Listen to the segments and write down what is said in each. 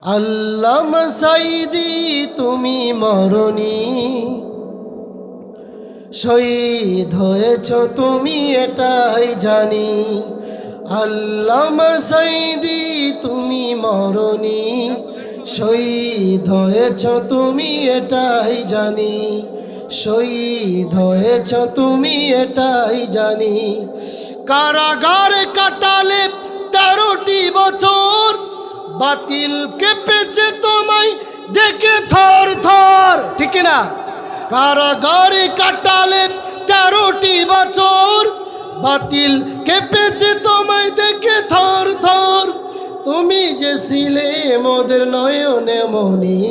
আল্লামা সাইদি তুমি মরণি, শহীদ হয়েছ তুমি এটাই জানি। আল্লামা সাইদি তুমি মরণি, শহীদ হয়েছ তুমি এটাই জানি। শহীদ হয়েছ তুমি এটাই জানি। কারাগারে কাটালে 13টি বছর, বাতিল কেঁপেছে তোমায় দেখে থর থর, ঠিক না? কারাগারে কাটালে 13টি বছর, বাতিল কেঁপেছে তোমায় দেখে থর থর। তুমি যে ছিলে মোদের নয়নে মনি,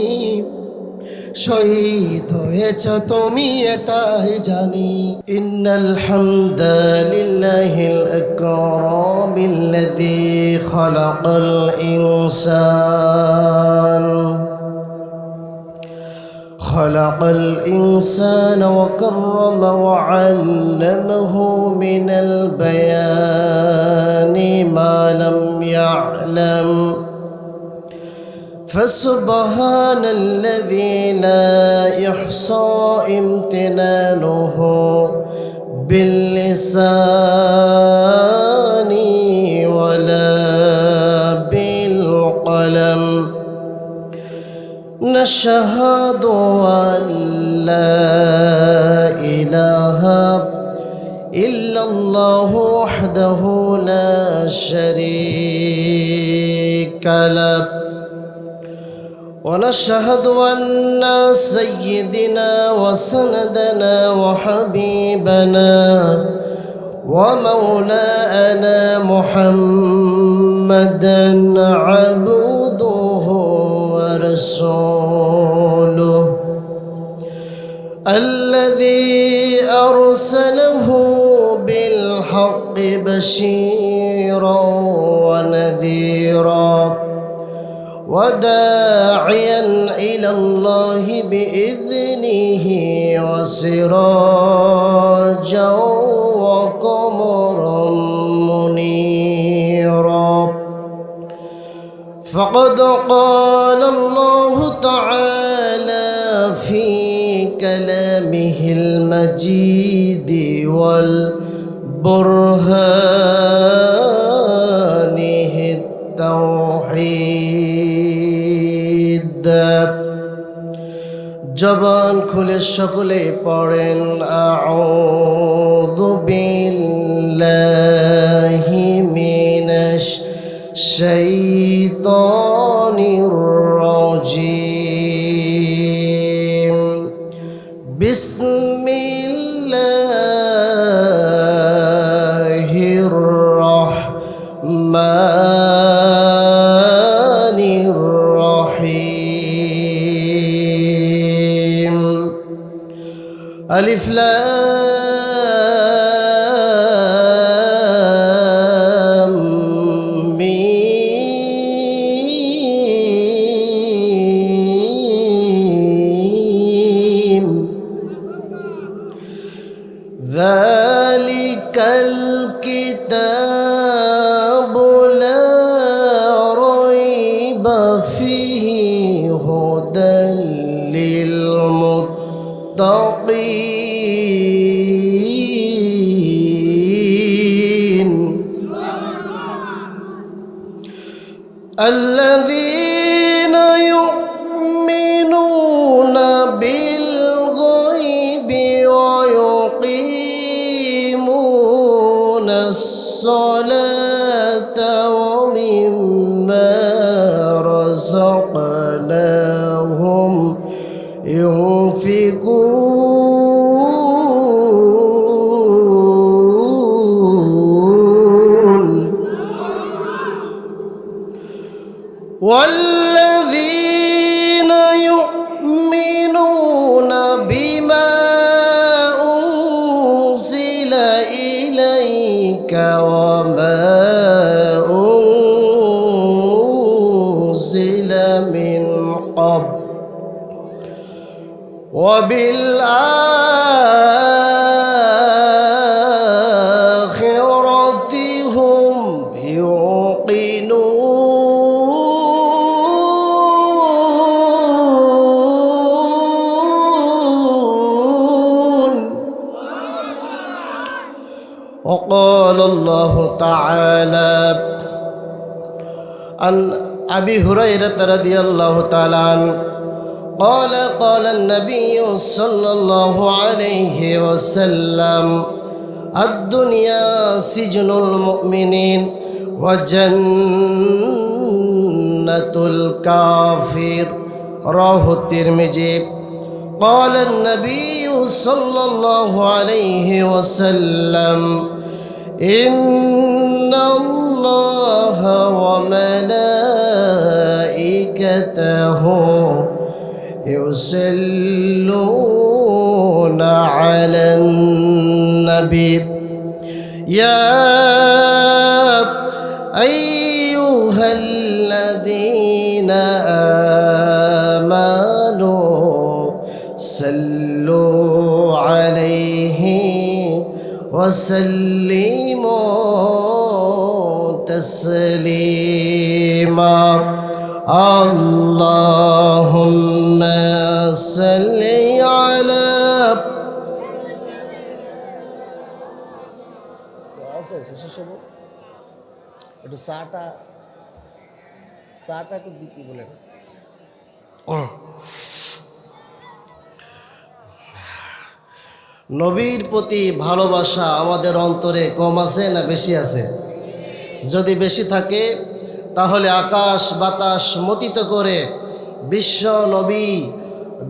শহীদ হয়েছ তুমি এটাই জানি। ইন্নাল হামদালিল্লাহিল আকরামিল্লাযী খালাকাল ইনসান خلق الإنسان وكرم وعلمه من البيان ما لم يعلم فسبحان الذي لا يحصى امتنانه باللسان ولا بالقلم نشهد أن لا إله إلا الله وحده لا شريك له ونشهد أن سيدنا وسندنا وحبيبنا ومولانا محمدا عبده ورسوله الذي أرسله بالحق بشيرا ونذيرا وداعيا إلى الله بإذنه وسراجا وقمرا منيرا فقد قال الله تعالى في كلامه المجيد والبرهانه التوحيد জবান খুলে সকলে পড়েন আউযু বিল্লাহি মিনাশ শাইতানির রাজীম বিসমিল্লাহির রাহমানির রাহিম আলিফ লাম মিম যালিকাল কিতাবু লা রাইবা ফীহি হুদাল লিল মুত্তাকিন الذين يؤمنون بالغيب ويقيمون الصلاة ومما رزقناهم ينفقون والذين يؤمنون بما أنزل إليك وما أنزل من قبل وبالآخرة هم يوقنون قال الله تعالى عن أبي هريرة رضي الله تعالى عنه قال قال النبي صلى الله عليه وسلم الدنيا سجن المؤمنين وجنة الكافر رواه الترمذي قال النبي صلى الله عليه وسلم إن الله وملائكته يصلون على النبي يا أيها الذين آمنوا صلوا عليه وسلموا تسليما اللهم صل على একটু চাটা একটু দিতে বলে নবীর প্রতি ভালোবাসা আমাদের অন্তরে কম আছে না বেশি আছে? যদি বেশি থাকে তাহলে আকাশ বাতাস মতিত করে বিশ্ব নবী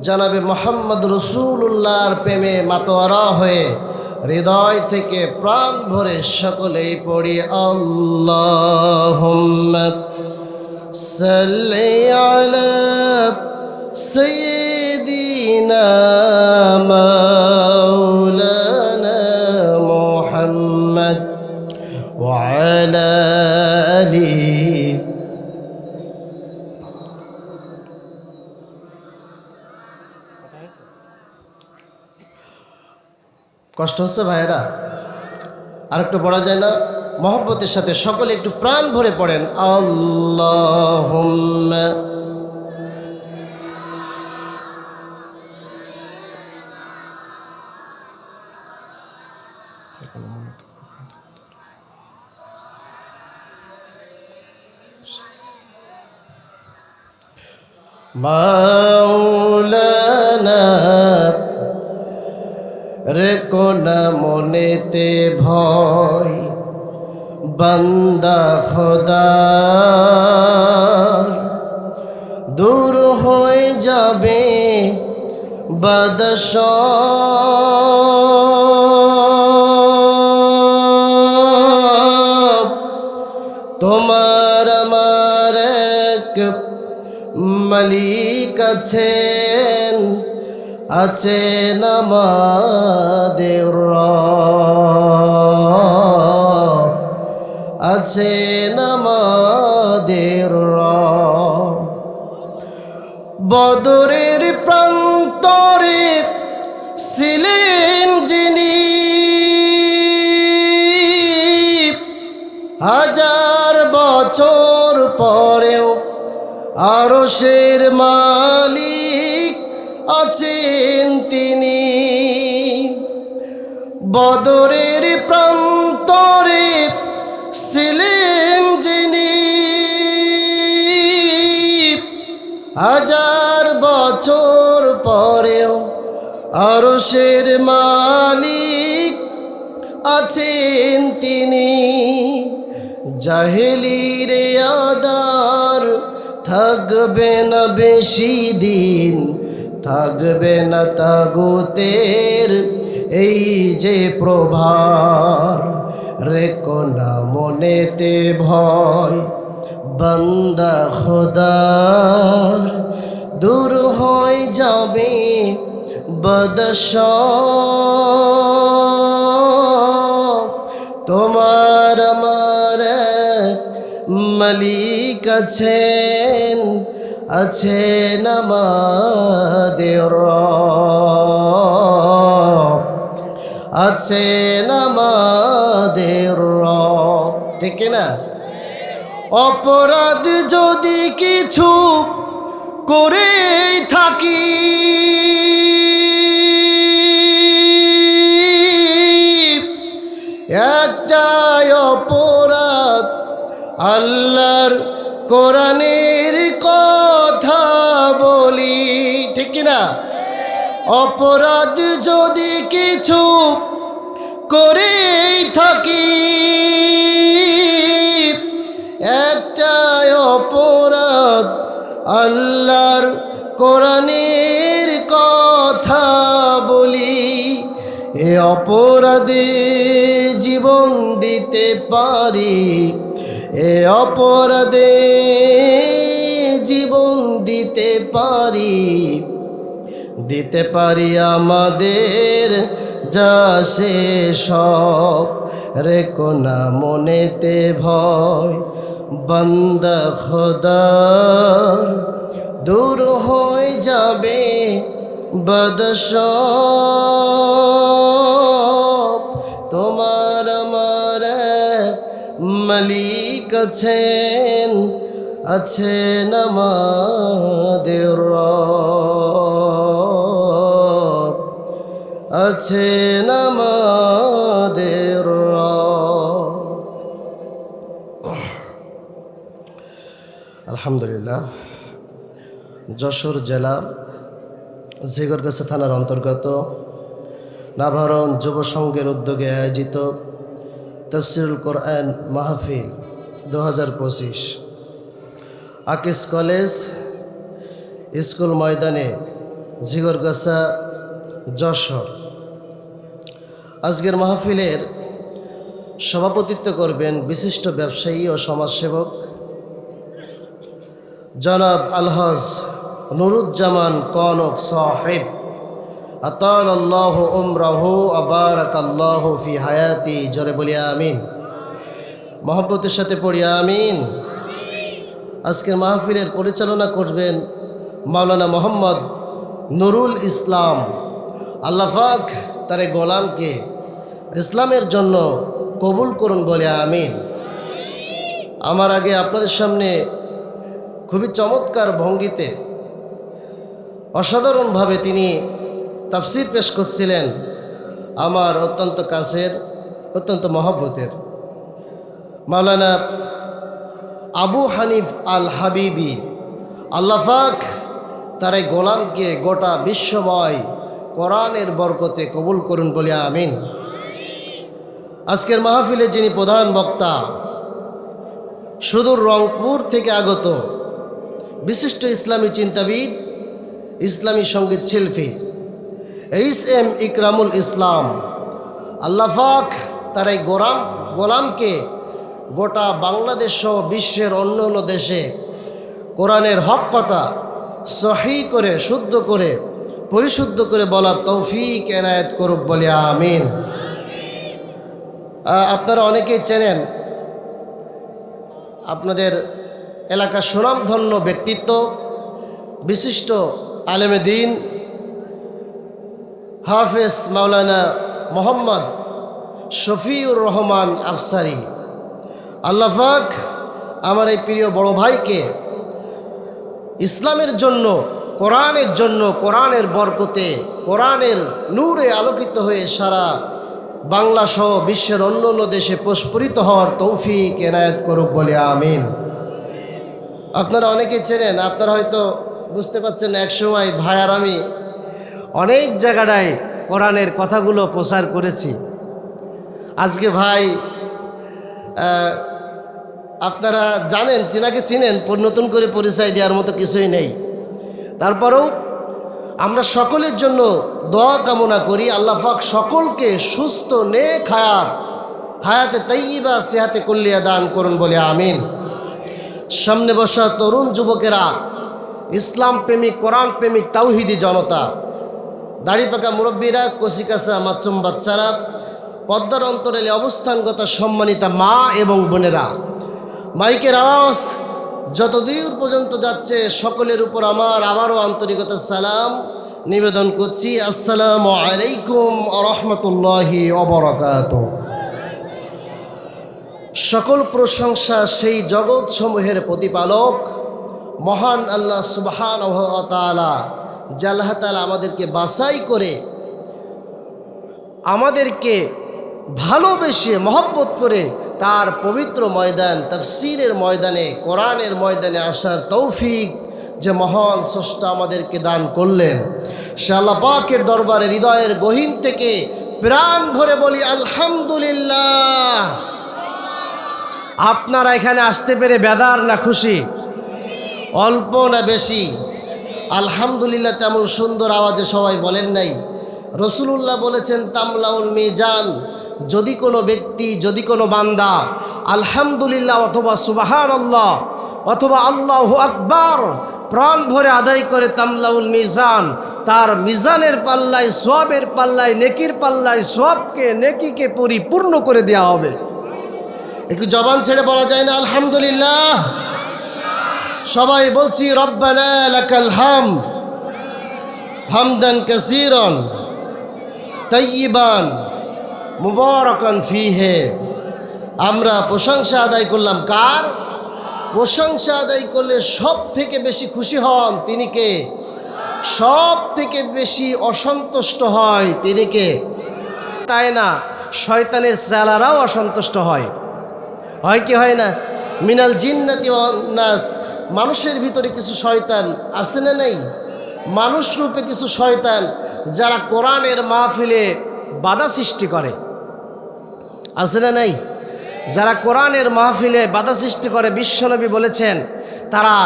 জনাবে মুহাম্মদ রাসূলুল্লাহর প্রেমে মাতোয়ারা হয়ে হৃদয় থেকে প্রাণ ভরে সকলেই পড়ি আল্লাহুম্মা সাল্লি আলা সাইয়্যিদিনা মাওলানা মুহাম্মদ ওয়া আলা আলিহি কষ্ট হচ্ছে ভাইয়েরা? আর একটু পড়া যায় না? মহব্বতের সাথে সকলে একটু প্রাণ ভরে পড়েন আল্লাহুম্মা মাওলানা রেখো না মনেতে ভয় বান্দা খোদার দূর হয়ে যাবে বাদশ তোমার আমার এক মালিক আছেন আছেন আমাদের রব আছেন আমাদের রব বদরের প্রান্তরে ছিলেন যিনি হাজার বছর পরেও আরশের মালিক আছেন তিনি বদরের প্রান্তরে ছিলেন যিনি হাজার বছর পরেও আরশের মালিক আছেন তিনি জাহেলির আদার থাকবে না বেশি দিন থাকবে না তাগুতের এই যে প্রভার রেখো না মনেতে ভয় বান্দা খোদার দূর হয়ে যাবে বদশ তোমার আমার মালিক আছেন আছেন আমাদের রব আছেন আমাদের রব ঠিক না অপরাধ যদি কিছু করে থাকি একটাই কোরআনের কথা বলি, ঠিক কিনা? অপরাধ যদি কিছু করেই থাকি, একটাই অপরাধ আল্লাহর কোরআনের কথা বলি। এ অপরাধে জীবন দিতে পারি, এ অপরাধে জীবন দিতে পারি আমাদের যা সে সব। রেখো না মনেতে ভয়, বান্দা খোদার দূর হয়ে যাবে বদসব। তোমার আমার মালিক আছেন আমাদের রব, আছেন আমাদের রব। আলহামদুলিল্লাহ, যশোর জেলা ঝিগরগাছা থানার অন্তর্গত নাভারণ যুব সংঘের উদ্যোগে আয়োজিত তাফসিরুল কোরআন মাহফিল 2025 আকিস কলেজ স্কুল ময়দানে, ঝিগরগাছা, যশোর। আজকের মাহফিলের সভাপতিত্ব করবেন বিশিষ্ট ব্যবসায়ী ও সমাজসেবক জনাব আলহাজ নুরুজ্জামান কনক সাহেব, আতালাল্লাহু উমরাহু ওয়া বারাকাল্লাহু ফি হায়াতি। জোরে বলি আমিন, মহব্বতের সাথে পড়ি আমিন। আজকের মাহফিলের পরিচালনা করবেন মাওলানা মোহাম্মদ নুরুল ইসলাম। আল্লাহ পাক তার এই গোলামকে ইসলামের জন্য কবুল করুন বলে আমিন। আমার আগে আপনাদের সামনে খুবই চমৎকার ভঙ্গিতে অসাধারণভাবে তিনি তাফসির পেশ করছিলেন আমার অত্যন্ত কাছের, অত্যন্ত মহব্বতের মাওলানা আবু হানিফ আল হাবিবি। আল্লাহ পাক তার এই গোলামকে গোটা বিশ্বময় কোরআনের বরকতে কবুল করুন বলে আমিন। আজকের মাহফিলে যিনি প্রধান বক্তা, সুদূর রংপুর থেকে আগত বিশিষ্ট ইসলামী চিন্তাবিদ, ইসলামী সঙ্গীত শিল্পী এইচ.এম. ইকরামুল ইসলাম। আল্লাহ পাক তার এই গোলামকে গোটা বাংলাদেশ সহ বিশ্বের অন্য অন্য দেশে কোরআনের হক কথা সহি করে, শুদ্ধ করে, পরিশুদ্ধ করে বলার তৌফিক এনায়েত করুক বলে আমিন। আপনারা অনেকেই চেনেন, আপনাদের এলাকার সুনামধন্য ব্যক্তিত্ব, বিশিষ্ট আলেমে দ্বীন হাফেজ মাওলানা মোহাম্মদ শফিউর রহমান আফসারি। আল্লাহ পাক আমার এই প্রিয় বড় ভাইকে ইসলামের জন্য, কোরআনের জন্য, কোরআনের বরকতে, কোরআনের নূরে আলোকিত হয়ে সারা বাংলা সহ বিশ্বের অন্য অন্য দেশে প্রস্ফুরিত হওয়ার তৌফিক এনায়েত করুক বলে আমিন। আপনারা অনেকেই চেনেন, আপনারা হয়তো বুঝতে পারছেন, একসময় ভাই আর আমি অনেক জায়গায় কোরআনের কথাগুলো প্রচার করেছি। আজকে ভাই আপনারা জানেন, চিনাকে চিনেন, নতুন করে পরিচয় দেওয়ার মতো কিছুই নেই। তারপরেও আমরা সকলের জন্য দোয়া কামনা করি, আল্লাহ পাক সকলকে সুস্থ নেক হায়াতে তাইয়্যিবা সেহাতে কুল্লিয়া দান করুন বলে আমিন। সামনে বসা তরুণ যুবকেরা, ইসলাম প্রেমিক, কোরআন প্রেমিক, তাওহিদি জনতা, দাড়ি পাকা মুরব্বীরা, কচিকাচা মাচুম বাচ্চারা, পদ্মার অন্তরালে অবস্থানগত সম্মানিতা মা এবং বোনেরা, মাইকের আওয়াজ যতদূর পর্যন্ত যাচ্ছে সকলের উপর আমার আবারও আন্তরিকতার সালাম নিবেদন করছি। আসসালামু আলাইকুম ওয়া রাহমাতুল্লাহি ওয়া বারাকাতুহু। সকল প্রশংসা সেই জগৎসমূহের প্রতিপালক মহান আল্লাহ সুবহানাহু ওয়া তাআলা, যে আল্লাহ তাআলা আমাদেরকে বাছাই করে আমাদেরকে ভালোবেসে মহব্বত করে তার পবিত্র ময়দান তাফসীরের ময়দানে কোরআনের ময়দানে আসার তৌফিক যে মহান স্রষ্টা আমাদেরকে দান করলেন, সে আল্লাহ পাকের দরবারে হৃদয়ের গহীন থেকে প্রাণ ভরে বলি আলহামদুলিল্লাহ। আপনারা এখানে আসতে পেরে বেদার না খুশি? অল্প না বেশি? আলহামদুলিল্লাহ তেমন সুন্দর আওয়াজে সবাই বলেন নাই। রসুলুল্লাহ বলেছেন তামলাউল মিজান, যদি কোনো ব্যক্তি, যদি কোনো বান্দা আলহামদুলিল্লাহ অথবা সুবহানাল্লাহ অথবা আল্লাহু আকবার প্রাণ ভরে আদায় করে তামলাউল মিজান, তার মিজানের পাল্লায়, সওয়াবের পাল্লায়, নেকির পাল্লায় সওয়াবকে, নেকিকে পরিপূর্ণ করে দেওয়া হবে। একটু জবান ছেড়ে বলা যায় না আলহামদুলিল্লাহ? সবাই বলছি রব্বানা লাকাল হামদ হামদান কাসীরান তাইয়িবান মুবারাকান ফীহি। আমরা প্রশংসা আদায় করলাম কার? প্রশংসা আদায় করলে সব থেকে বেশি খুশি হন তিনি কে? সব থেকে বেশি অসন্তুষ্ট হয় তিনি কে? তাই না, শয়তানের চেলারাও অসন্তুষ্ট হয় কি হয় না? মিনাল জিন্নাতি ওয়ান নাস, মানুষের ভিতরে কিছু শয়তান আছে না নেই? মানুষ রূপে কিছু শয়তান যারা কোরআনের মাহফিলে বাধা সৃষ্টি করে, আছে না নাই? যারা কোরআনের মাহফিলে বাধা সৃষ্টি করে, বিশ্বনবী বলেছেন তারা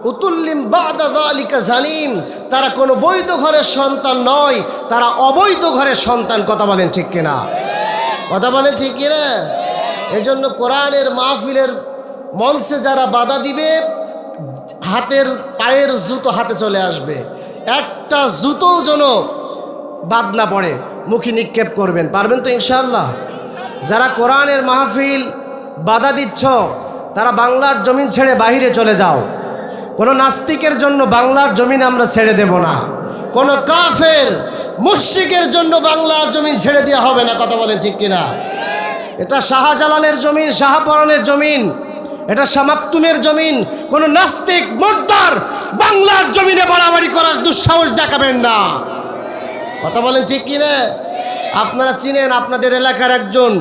উতুল্লিম বাদা যালিকা জানিম, তারা কোনো বৈধ ঘরের সন্তান নয়, তারা অবৈধ ঘরের সন্তান। কথা বলেন ঠিক কিনা? কথা বলেন ঠিক কিনা? এজন্য কোরআনের মাহফিলের মঞ্চে যারা বাধা দিবে, হাতের পায়ের জুতো হাতে চলে আসবে, একটা জুতোও যেন বাদ না পড়ে, মুখে নিক্ষেপ করবেন। পারবেন তো ইনশাআল্লাহ? যারা কোরআনের মাহফিল বাধা দিচ্ছ, তারা বাংলার জমিন ছেড়ে বাহিরে চলে যাও। কোনো নাস্তিকের জন্য বাংলার জমিন আমরা ছেড়ে দেব না, কোনো কাফের মুশরিকের জন্য বাংলার জমিন ছেড়ে দেওয়া হবে না। কথা বলেন ঠিক কিনা? এটা শাহজালালের জমিন, শাহপরানের জমিন, এটা শামাক্তুমের জমিন। কোনো নাস্তিক মুর্দার বাংলার জমিনে বাড়াবাড়ি করার দুঃসাহস দেখাবেন না। কথা বলেন ঠিক কিনা? আপনারা চিনেন আপনাদের এলাকার একজন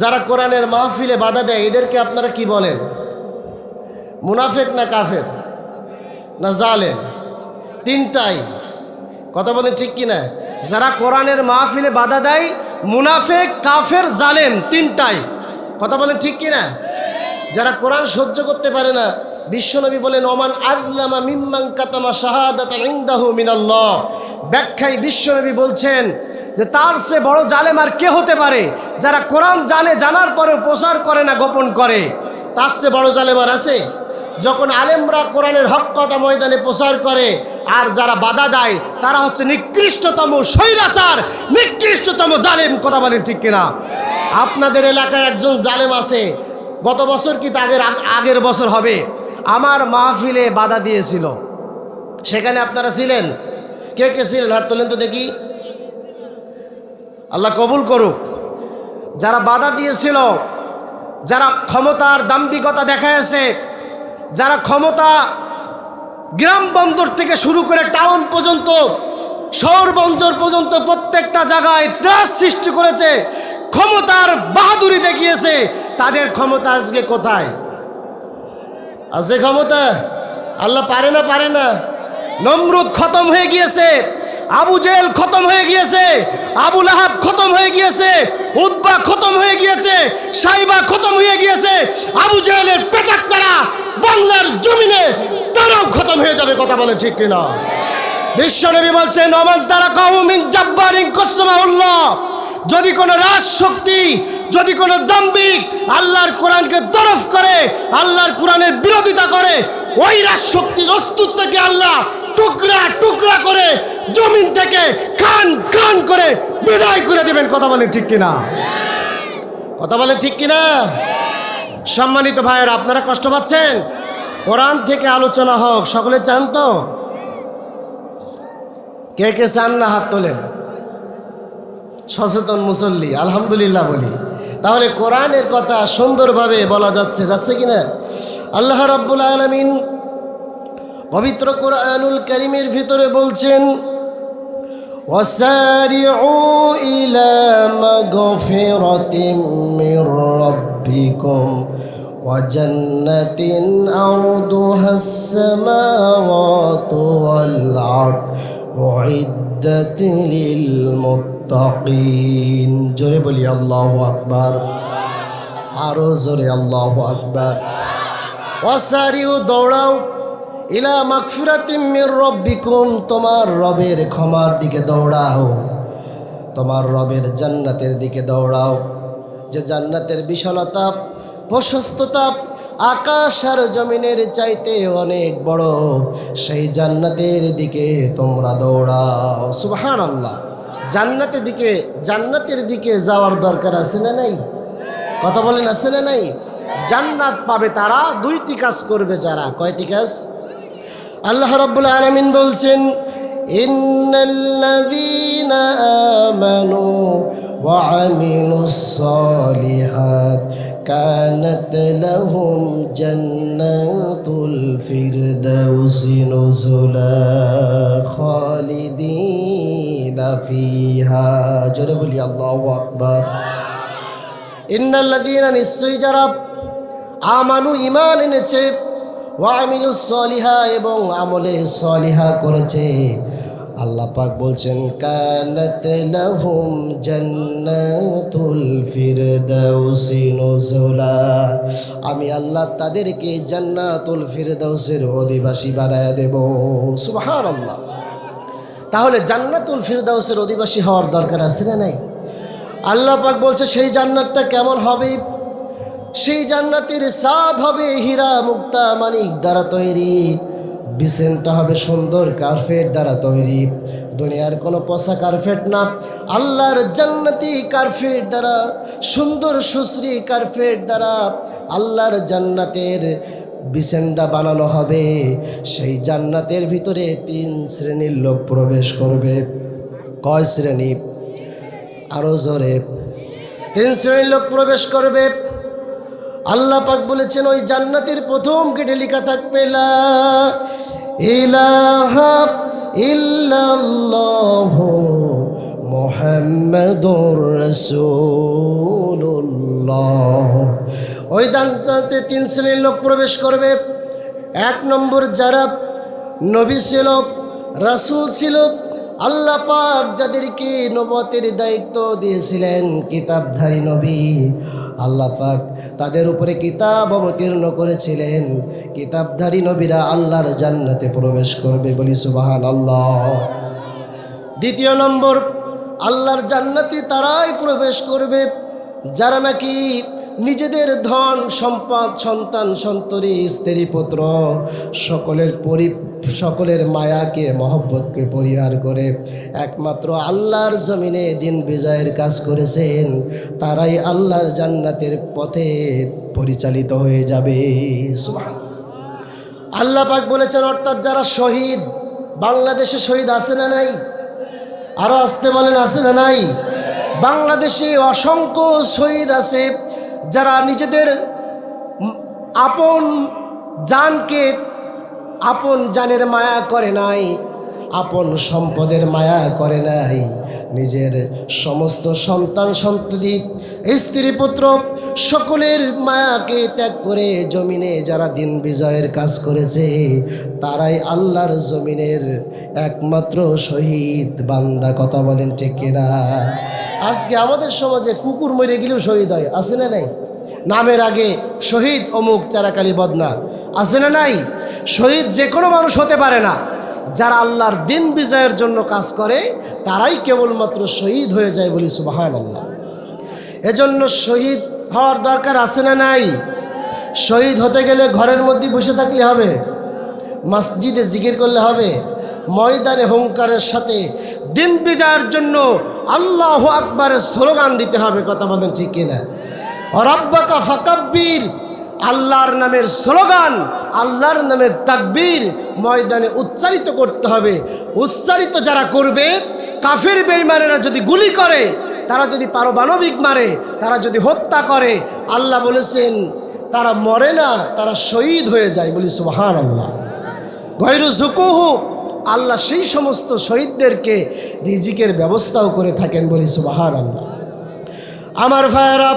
যারা কোরআনের মাহফিলে বাধা দেয়, এদেরকে আপনারা কি বলেন? মুনাফিক না কাফের না জালেম? তিনটাই। কথা বলেন ঠিক কিনা? যারা কোরআনের মাহফিলে বাধা দেয়, মুনাফিক, কাফের, জালেম, তিনটাই। কথা বলেন ঠিক কিনা? যারা কোরআন সহ্য করতে পারে না, বিশ্বনবী বলেন ওমান আযলামা মিম্মান কাতামা শাহাদাতান ইনদাহু মিনাল্লাহ। ব্যাখ্যায় বিশ্বনবী বলছেন যে তার চেয়ে বড় জালেম আর কে হতে পারে? যারা কোরআন জানে, জানার পরেও প্রচার করে না, গোপন করে, তার চেয়ে বড় জালেম আর আছে? যখন আলেমরা কোরআনের হক কথা ময়দানে প্রচার করে আর যারা বাধা দেয়, তারা হচ্ছে নিকৃষ্টতম স্বৈরাচার, নিকৃষ্টতম জালেম। কথা বলেন ঠিক কিনা? আপনাদের এলাকায় একজন জালেম আছে, গত বছর কি আগের বছর হবে, আমার মাহফিলে বাধা দিয়েছিল। সেখানে আপনারা ছিলেন? কে কে ছিলেন? হাত তোলেন তো দেখি। আল্লাহ কবুল করুক। যারা বাধা দিয়েছিল, যারা ক্ষমতার দাম্ভিকতা দেখাইছে, যারা ক্ষমতা গ্রাম বন্দর থেকে শুরু করে টাউন পর্যন্ত, শহর বন্দর পর্যন্ত প্রত্যেকটা জায়গায় ত্রাস সৃষ্টি করেছে, ক্ষমতার বাহাদুরি দেখিয়েছে, তাদের ক্ষমতা আজকে কোথায় আছে? ক্ষমতা আল্লাহ পারে না? পারে না? নমরুদ খতম হয়ে গিয়েছে, আবু জেহেল খতম হয়ে গিয়েছে, আবু লাহাব খতম হয়ে গিয়েছে, উতবা খতম হয়ে গিয়েছে, সাইবা খতম হয়ে গিয়েছে। আবু জেহেলের পেটাক তারা বাংলার জমিনে তারাও খতম হয়ে যাবে। কথা বলে ঠিক কিনা? বিশ্বনবী বলছেন ওমান তারা কওমিন জাব্বারিন কসমাউল্লাহ, যদি কোনো রাজশক্তি, যদি কোনো দাম্ভিক আল্লাহর কোরআনকে তরফ করে, আল্লাহর কোরআনের বিরোধিতা করে, ওই রাজশক্তির অস্তিত্বকে আল্লাহ টুকরা টুকরা করে জমিন থেকে খান খান করে বিদায় করে দেবেন। কথা বলেন ঠিক কিনা? কথা বলেন ঠিক কিনা? সম্মানিত ভাইয়েরা, আপনারা কষ্ট পাচ্ছেন? কোরআন থেকে আলোচনা হোক, সকলে চান তো? কে কে চান না? হাত তোলেন। সচেতন মুসল্লি আলহামদুলিল্লাহ বলি। তাহলে কোরআনের কথা সুন্দরভাবে বলা যাচ্ছে কিনা? আল্লাহ রাব্বুল আলামিন পবিত্র কোরআনুল কারীমের ভিতরে বলছেন وسارعوا إلى مغفرة من ربكم وجنة عرضها السماوات والأرض أعدت للمتقين জোরে বলি আল্লাহু আকবার আরো জোরে আল্লাহু আকবার ওয়াসারিউ দৌড়াও ইলা মাগফিরাতিম মির রাব্বিকুম তোমার রবের ক্ষমার দিকে দৌড়াও তোমার রবের জান্নাতের দিকে দৌড়াও যে জান্নাতের বিশালতা প্রশস্ততা আকাশ আর জমিনের চাইতে অনেক বড় সেই জান্নাতের দিকে তোমরা দৌড়াও সুবহানাল্লাহ জান্নাতের দিকে যাওয়ার দরকার আছে না নাই কথা বলেন আছে না নাই জান্নাত পাবে তারা দুইটি কাজ করবে যারা কয়টি কাজ আল্লাহ রাব্বুল আলামিন বলছেন ইন্নাল্লাযীনা আমানু ওয়া আমিলুস সালিহাত কানাত লাহুম জান্নাতুল ফিরদাউসি নুজুলা খালিদিনা ফিহা জোরে বলি আল্লাহু আকবার ইন্নাল্লাযীনা নিশ্চয়ই যারা আমানু ঈমান এনেছে ওয়া আমিলুস সলিহা এবং আমলে সলিহা করেছে আল্লাহ পাক বলছেন কানাত লাহুম জান্নাতুল ফিরদাউসি নুজুলা আমি আল্লাহ তাদেরকে জান্নাতুল ফিরদাউসের অধিবাসী বানায় দেব সুবহানাল্লাহ তাহলে জান্নাতুল ফিরদাউসের অধিবাসী হওয়ার দরকার আছে না নাই আল্লাহ পাক বলছে সেই জান্নাতটা কেমন হবে সেই জান্নাতের স্বাদ হবে হীরা মুক্তা মানিক দ্বারা তৈরি বিছানাটা হবে সুন্দর কার্পেট দ্বারা তৈরি দুনিয়ার কোনো পচা কার্পেট না আল্লাহর জান্নাতি কার্পেট দ্বারা সুন্দর সুশ্রী কার্পেট দ্বারা আল্লাহর জান্নাতের বিছানা বানানো হবে সেই জান্নাতের ভিতরে 3 শ্রেণীর লোক প্রবেশ করবে কয় শ্রেণী আরো জোরে 3 শ্রেণীর লোক প্রবেশ করবে আল্লাহ পাক বলেছেন ওই জান্নাতের প্রথম গেটে লেখা থাকবে লা ইলাহা ইল্লাল্লাহু মুহাম্মাদুর রাসূলুল্লাহ ওই জান্নাতে 3 শ্রেণীর লোক প্রবেশ করবে 1 নম্বর যারা নবী ছিল রাসূল ছিল আল্লাহ পাক যাদেরকে নবুয়তের দায়িত্ব দিয়েছিলেন কিতাবধারী নবী আল্লাহ পাক তাদের উপরে কিতাব অবতীর্ণ করেছিলেন কিতাবধারী নবীরা আল্লাহর জান্নাতে প্রবেশ করবে বলি সুবহানাল্লাহ দ্বিতীয় নম্বর আল্লাহর জান্নাতে তারাই প্রবেশ করবে যারা নাকি নিজেদের ধন সম্পদ সন্তান সন্ততি স্ত্রী পুত্র সকলের মায়াকে মহব্বতকে পরিহার করে একমাত্র আল্লাহর জমিনে দিন বিজয়ের কাজ করেছেন তারাই আল্লাহর জান্নাতের পথে পরিচালিত হয়ে যাবে সুবহানাল্লাহ আল্লাহ পাক বলেছেন অর্থাৎ যারা শহীদ বাংলাদেশে শহীদ আছে না নাই আরো আসতে বলেন আছে না নাই বাংলাদেশে অসংখ্য শহীদ আছে যারা নিজেদের আপন জানকে আপন জানের মায়া করে নাই আপন সম্পদের মায়া করে নাই নিজের সমস্ত সন্তান সন্ততি স্ত্রী পুত্র সকলের মায়াকে ত্যাগ করে জমিনে যারা দিন বিজয়ের কাজ করেছে তারাই আল্লাহর জমিনের একমাত্র শহীদ বান্দা কথা বলেন ঠিক কিনা আজকে আমাদের সমাজে কুকুর মরে গেলেও শহীদ হয় আছে না নাই নামের আগে শহীদ অমুক চারাকালী বদনা আছে না নাই শহীদ যে কোনো মানুষ হতে পারে না যারা আল্লাহর দিন বিজয়ের জন্য কাজ করে তারাই কেবলমাত্র শহীদ হয়ে যায় বলি সুবহানাল্লাহ এজন্য শহীদ হওয়ার দরকার আছে না নাই শহীদ হতে গেলে ঘরের মধ্যে বসে থাকলে হবে মসজিদে জিকির করলে হবে ময়দানে হুঙ্কারের সাথে দিন বিজয়ের জন্য আল্লাহু আকবারের স্লোগান দিতে হবে কথা বলেন ঠিক কিনা রব্বাকা ফাকাব্বির আল্লাহর নামের স্লোগান আল্লাহর নামের তাকবীর ময়দানে উচ্চারিত করতে হবে উচ্চারিত যারা করবে কাফের বেঈমানেরা যদি গুলি করে তারা যদি পারমাণবিক মারে তারা যদি হত্যা করে আল্লাহ বলেছেন তারা মরে না তারা শহীদ হয়ে যায় বলি সুবহানাল্লাহ গায়রু যুকুহু আল্লাহ সেই সমস্ত শহীদদেরকে রিজিকের ব্যবস্থাও করে থাকেন, বলি সুবহানাল্লাহ। আমার ভাইয়েরা,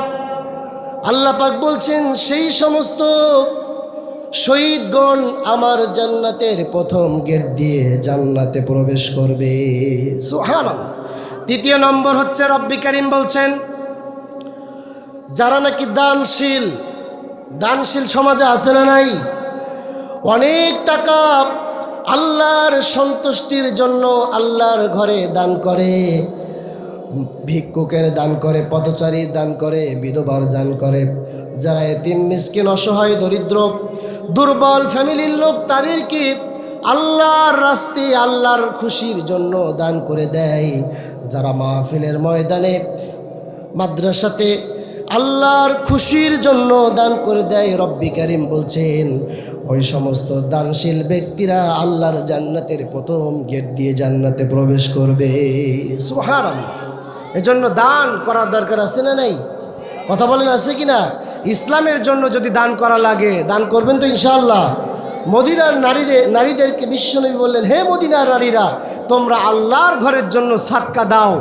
আল্লাহ পাক বলছেন সেই সমস্ত শহীদগণ আমার জান্নাতের প্রথম গেট দিয়ে জান্নাতে প্রবেশ করবে, সুবহানাল্লাহ। দ্বিতীয় নম্বর হচ্ছে রব্বি কারীম বলছেন যারা নাকি দানশীল সমাজে আছে না নাই, অনেক টাকা আল্লাহর সন্তুষ্টির জন্য আল্লাহর ঘরে দান করে, ভিক্ষুকের দান করে, পথচারীর দান করে, বিধবার দান করে, যারা এতিম মিসকিন অসহায় দরিদ্র দুর্বল ফ্যামিলির লোক তাদেরকে আল্লাহর রাস্তায় আল্লাহর খুশির জন্য দান করে দেয়, যারা মাহফিলের ময়দানে মাদ্রাসাতে আল্লাহর খুশির জন্য দান করে দেয়, রব্বি কারীম বলছেন ওই সমস্ত দানশীল ব্যক্তিরা আল্লাহর জান্নাতের প্রথম গেট দিয়ে জান্নাতে প্রবেশ করবে, সুবহানাল্লাহ। এজন্য দান করার দরকার আছে না নাই? কথা বলেন, আছে কি না? ইসলামের জন্য যদি দান করা লাগে দান করবেন তো ইনশাআল্লাহ। মদিনার নারীদেরকে বিশ্বনবী বললেন, হে মদিনার নারীরা, তোমরা আল্লাহর ঘরের জন্য সাদকা দাও,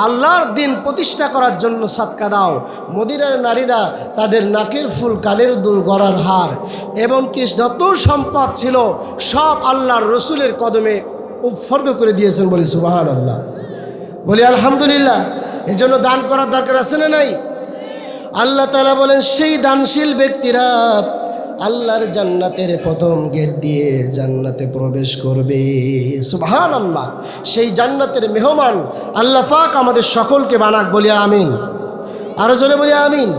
আল্লাহর দিন প্রতিষ্ঠা করার জন্য সাদকা দাও। মদিনার নারীরা তাদের নাকের ফুল, কানের দুল, গলার হার এবং কি যত সম্পদ ছিল সব আল্লাহর রসুলের কদমে উৎসর্গ করে দিয়েছেন, বলি সুবহানাল্লাহ, বলি আলহামদুলিল্লাহ। এই জন্য দান করার দরকার আছে না নাই? আল্লাহ তাআলা বলেন সেই দানশীল ব্যক্তিরা আল্লাহর জান্নাতের প্রথম গেট দিয়ে জান্নাতে প্রবেশ করবে, সুবহানাল্লাহ। সেই জান্নাতের মেহমান আল্লাহ পাক আমাদের সকলকে বানাক, বলি আমিন। আরো জোরে বলি আমিন।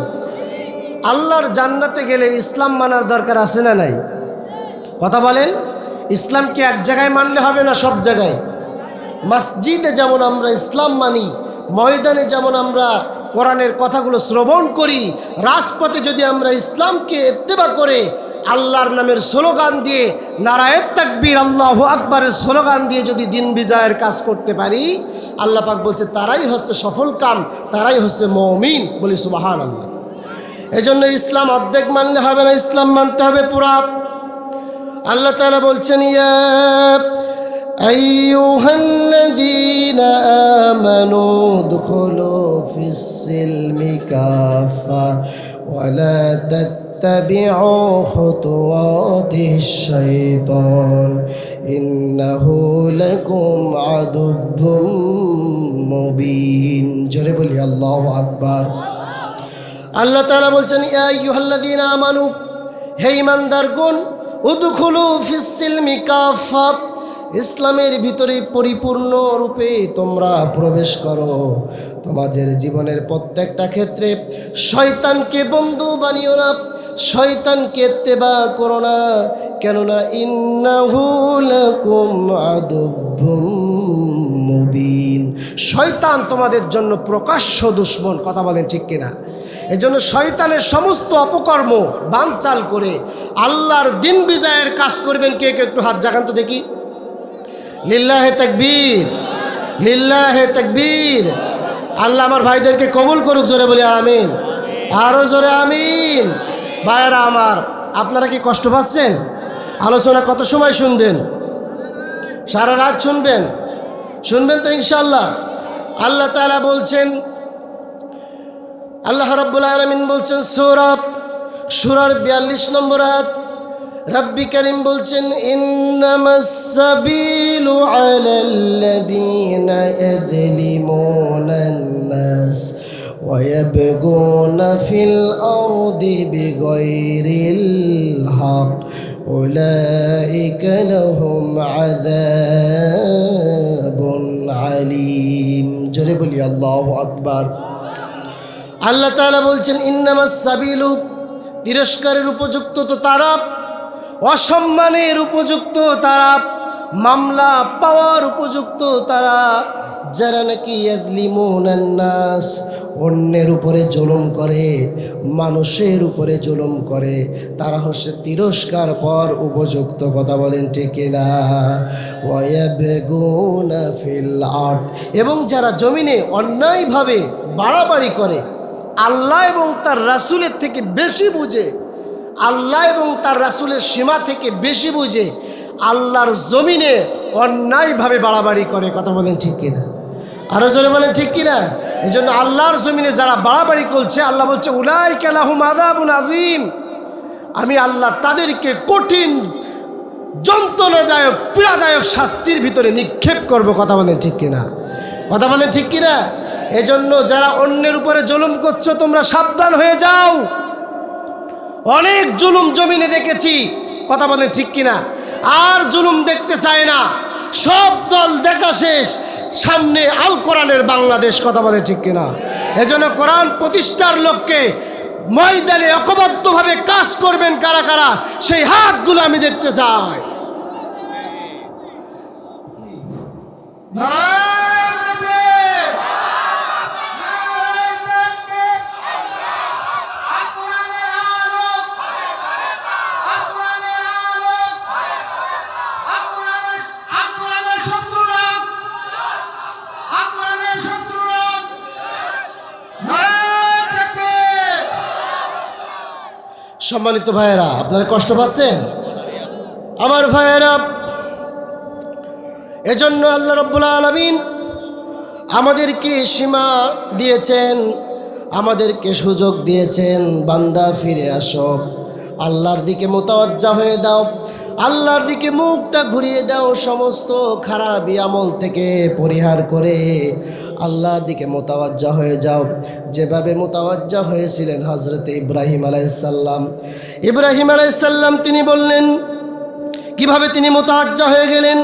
আল্লাহর জান্নাতে গেলে ইসলাম মানার দরকার আছে না নাই? কথা বলেন। ইসলামকে এক জায়গায় মানলে হবে না, সব জায়গায়। মসজিদে যেমন আমরা ইসলাম মানি, ময়দানে যেমন আমরা কোরআনের কথাগুলো শ্রবণ করি, রাজপথে যদি আমরা ইসলামকে ইত্তেবা করে আল্লাহর নামের স্লোগান দিয়ে, নারায়ে তাকবীর আল্লাহু আকবারের স্লোগান দিয়ে যদি দিন বিজয়ের কাজ করতে পারি, আল্লাহ পাক বলছে তারাই হচ্ছে সফল কাম, তারাই হচ্ছে মুমিন, বলি সুবহানাল্লাহ। এজন্য ইসলাম অর্ধেক মানলে হবে না, ইসলাম মানতে হবে পুরা। আল্লাহ তাআলা বলছেন ইয়া আইয়ুহাল্লাযীনা আমানু উদখুলু ফিস-সিলমি কাফা ওয়া লা তাত্তাবিউ খুতুওয়াতিশ শাইতান ইন্নাহু লাকুম আদুব্বুম মুবিন। জোরে বলি আল্লাহু আকবার। আল্লাহ তাআলা বলছেন ইয়া আইয়ুহাল্লাযীনা আমানু, হে ঈমানদারগণ, উদখুলু ফিস-সিলমি কাফা, ইসলামের ভিতরে পরিপূর্ণ রূপে তোমরা প্রবেশ করো। তোমাদের জীবনের প্রত্যেকটা ক্ষেত্রে শয়তানকে বন্ধু বানিও না, শয়তানকে ইত্তেবা করো না, কেননা ইন্নাহু লাকুম আদুব্বুম মুবিন, শয়তান তোমাদের জন্য প্রকাশ্য দুশমন। কথা বলেন ঠিক কিনা? এজন্য শয়তানের সমস্ত অপকর্ম বানচাল করে আল্লাহর দিন বিজয়ের কাজ করবেন। কে কে একটু হাত জাগান তো দেখি। লিল্লাহে তাকবীর, লিল্লাহে তাকবীর। আল্লাহ আমার ভাইদেরকে কবুল করুক, জোরে বলি আমিন। আরো জোরে আমিন। ভাইয়েরা আমার, আপনারা কি কষ্ট পাচ্ছেন? আলোচনা কত সময় শুনবেন? সারা রাত শুনবেন? শুনবেন তো ইনশাআল্লাহ। আল্লাহ তাআলা বলছেন, আল্লাহ রাব্বুল আলামিন বলছেন সূরার 42 নম্বর আয়াত, রব্বি কারীম বলছেন ইন্নামাস সাবিলু আলাল্লাযীনা ইয়াযলিমুনান নাস ওয়া ইয়াবগুনা ফিল আরদি বিগাইরিল হক উলাইকা লাহুম আযাবুন আলীম। জোরে বলি আল্লাহু আকবার। আল্লাহ তাআলা বলছেন ইন্নামাস সাবিলু, তিরস্কারের উপযুক্ত তো তারা, অসম্মানের উপযুক্ত তারা, মামলা পাওয়ার উপযুক্ত তারা, যারা নাকি ইয়াযলিমুনান নাস, অন্যের উপরে জুলুম করে, মানুষের উপরে জুলুম করে, তারা হচ্ছে তিরস্কার পর উপযুক্ত। কথা বলেন ঠিক না? ওয়া ইয়াবগুনা ফিল আরদ, এবং যারা জমিনে অন্যায়ভাবে বাড়াবাড়ি করে, আল্লাহ এবং তার রাসূলের থেকে বেশি বুঝে, আল্লাহ এবং তার রাসূলের সীমা থেকে বেশি বুঝে, আল্লাহর জমিনে অন্যায়ভাবে বাড়াবাড়ি করে। কথা বলেন ঠিক কিনা? আরো জোরে বলেন ঠিক কিনা? এই জন্য আল্লাহর জমিনে যারা বাড়াবাড়ি করছে, আল্লাহ বলছে উলাইকা লাহুম আযাবুন আযীম, আমি আল্লাহ তাদেরকে কঠিন যন্ত্রণাদায়ক পীড়াদায়ক শাস্তির ভিতরে নিক্ষেপ করব। কথা বলেন ঠিক কিনা? কথা বলেন ঠিক কিনা? এই জন্য যারা অন্যের উপরে জুলুম করছো তোমরা সাবধান হয়ে যাও। অনেক জুলুম জমিনে দেখেছি। কথা বলেন ঠিক কিনা? আর জুলুম দেখতে চায় না, সব দল দেখা শেষ, সামনে আল কোরআনের বাংলাদেশ। কথা বলে ঠিক কিনা? এজন্য কোরআন প্রতিষ্ঠার লক্ষ্যে ময়দানে ঐক্যবদ্ধভাবে কাজ করবেন কারা কারা, সেই হাতগুলো আমি দেখতে চাই। সম্মানিত ভাইয়েরা, আপনারা কষ্ট পাচ্ছেন আমার ভাইয়েরা? এজন্য আল্লাহ রাব্বুল আলামিন আমাদেরকে সীমা দিয়েছেন, আমাদেরকে সুযোগ দিয়েছেন, বান্দা ফিরে আসো, আল্লাহর দিকে মুতাওয়াজ্জা হয়ে দাও, আল্লাহর দিকে মুখটা ঘুরিয়ে দাও, সমস্ত খারাপ আমল থেকে পরিহার করে আল্লাহর দিকে মুতাওয়াজ্জা হয়ে যাও। যেভাবে মুতাওয়াজ্জা হয়েছিলেন হযরত ইব্রাহিম আলাইহিস সালাম। ইব্রাহিম আলাইহিস সালাম তিনি বললেন কিভাবে তিনি মুতাওয়াজ্জা হয়ে গেলেন।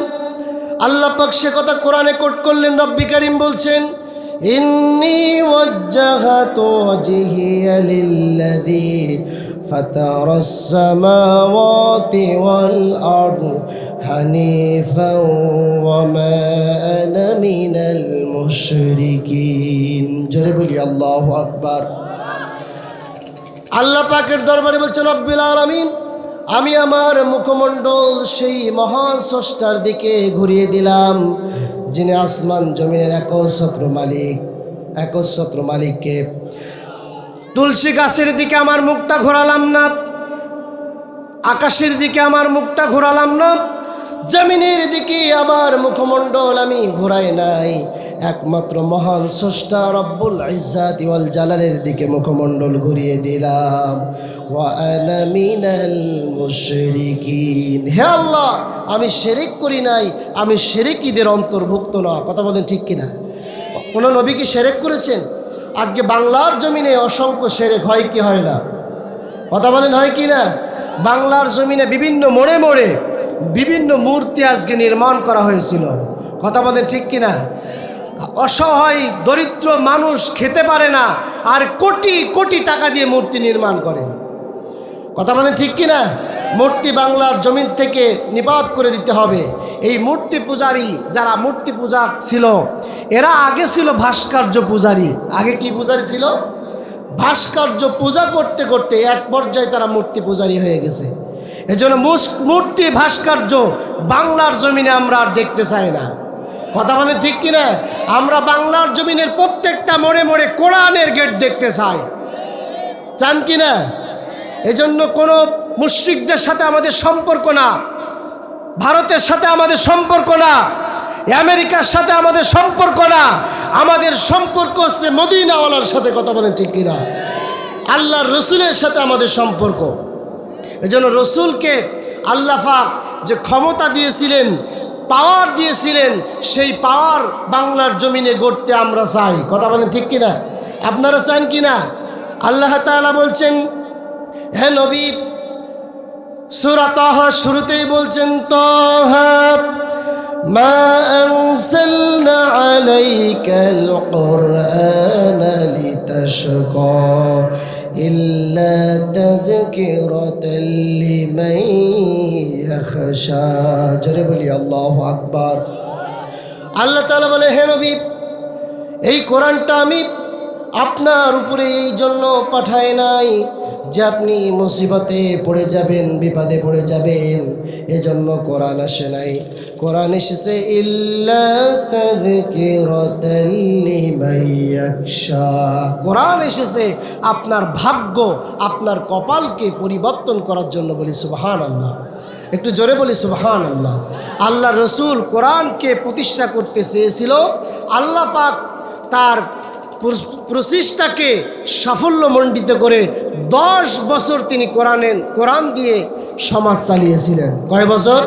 আল্লাহ পাক সে কথা কোরআনে কোট করলেন। রব্বি কারীম বলছেন ইন্নী ওয়াজ্জাহাতু ওয়াজহিয়া লিল্লাযী ফাতারাস সামাওয়াতি ওয়াল আরদ হানিফান ওয়া মা আনা মিনাল মুশরিকিন। জোরে বলি আল্লাহু আকবার। আল্লাহ পাকের দরবারে বলছেন রব্বিল আলামিন, আমি আমার মুখমণ্ডল সেই মহান স্রষ্টার দিকে ঘুরিয়ে দিলাম, যিনি আসমান জমিনের একচ্ছত্র মালিক। একচ্ছত্র মালিককে। তুলসী গাছের দিকে আমার মুখটা ঘোরালাম না, আকাশের দিকে আমার মুখটা ঘোরালাম না, জমিনের দিকে আমার মুখমণ্ডল আমি ঘোরাই নাই, একমাত্র মহান স্রষ্টা রব্বুল ইজ্জাতি ওয়াল জালালের দিকে মুখমণ্ডল ঘুরিয়ে দিলাম। ওয়া আনা মিনাল মুশরিকিন। হে আল্লাহ, আমি শিরক করি নাই, আমি শিরকীদের অন্তর্ভুক্ত না। কথা বলেন ঠিক কিনা? কোন নবী কি শিরক করেছেন? আজকে বাংলার জমিনে অসংখ্য শিরক হয় কি হয় না? কথা বলেন হয় কি না? বাংলার জমিনে বিভিন্ন মোড়ে মোড়ে বিভিন্ন মূর্তি আজকে নির্মাণ করা হয়েছিল। কথা বলেন ঠিক কিনা? অসহায় দরিদ্র মানুষ খেতে পারে না, আর কোটি কোটি টাকা দিয়ে মূর্তি নির্মাণ করে। কথা বলেন ঠিক কিনা? মূর্তি বাংলার জমিন থেকে নিপাত করে দিতে হবে। এই মূর্তি পূজারী যারা মূর্তি পূজা ছিল, এরা আগে ছিল ভাস্কর্য পূজারী। আগে কি পূজারী ছিল? ভাস্কর্য পূজা করতে করতে এক পর্যায়ে তারা মূর্তি পূজারী হয়ে গেছে। এজন্য মূর্তি ভাস্কর্য বাংলার জমিনে আমরা আর দেখতে চাই না। কথা বলেন ঠিক কিনা? আমরা বাংলার জমিনের প্রত্যেকটা মোড়ে মোড়ে কোরআনের গেট দেখতে চাই। চান কিনা? এজন্য কোনো মুশরিকদের সাথে আমাদের সম্পর্ক না, ভারতের সাথে আমাদের সম্পর্ক না, আমেরিকার সাথে আমাদের সম্পর্ক না, আমাদের সম্পর্ক হচ্ছে মদিনাওয়ালার সাথে। কথা বলেন ঠিক কিনা? আল্লাহর রসুলের সাথে আমাদের সম্পর্ক। এজন্য রসুলকে আল্লাহ পাক যে ক্ষমতা দিয়েছিলেন, পাওয়ার দিয়েছিলেন, সেই পাওয়ার বাংলার জমিনে গড়তে আমরা চাই। কথা বলেন ঠিক কিনা? আপনারা চান কিনা? আল্লাহ তাআলা বলছেন, হে নবী, সূরা তাহা শুরুতেই বলছেন তাহা মা আনসালনা আলাইকাল কুরআনা লিতাশকা ইল্লা তাযকিরাতাল লিমান ইয়াখশা। জোরে বলি আল্লাহু আকবার। আল্লাহ তাআলা বলে, হে নবী, এই কোরআনটা আমি আপনার উপরে এই জন্য পাঠাই নাই যে আপনি মুসিবতে পড়ে যাবেন, বিপদে পড়ে যাবেন, এজন্য কোরআন আসে নাই। কোরআন এসেছে ইল্লা তাযকিরাতাল লিমান ইয়াখশা। কোরআন এসেছে আপনার ভাগ্য, আপনার কপালকে পরিবর্তন করার জন্য। বলি সুবহানাল্লাহ। একটু জোরে বলি সুবহানাল্লাহ। আল্লাহ রসুল কোরআনকে প্রতিষ্ঠা করতে চেয়েছিল, আল্লাহ পাক তার প্রচেষ্টাকে সাফল্যমণ্ডিত করে 10 বছর তিনি কোরআন দিয়ে সমাজ চালিয়েছিলেন। কয় বছর?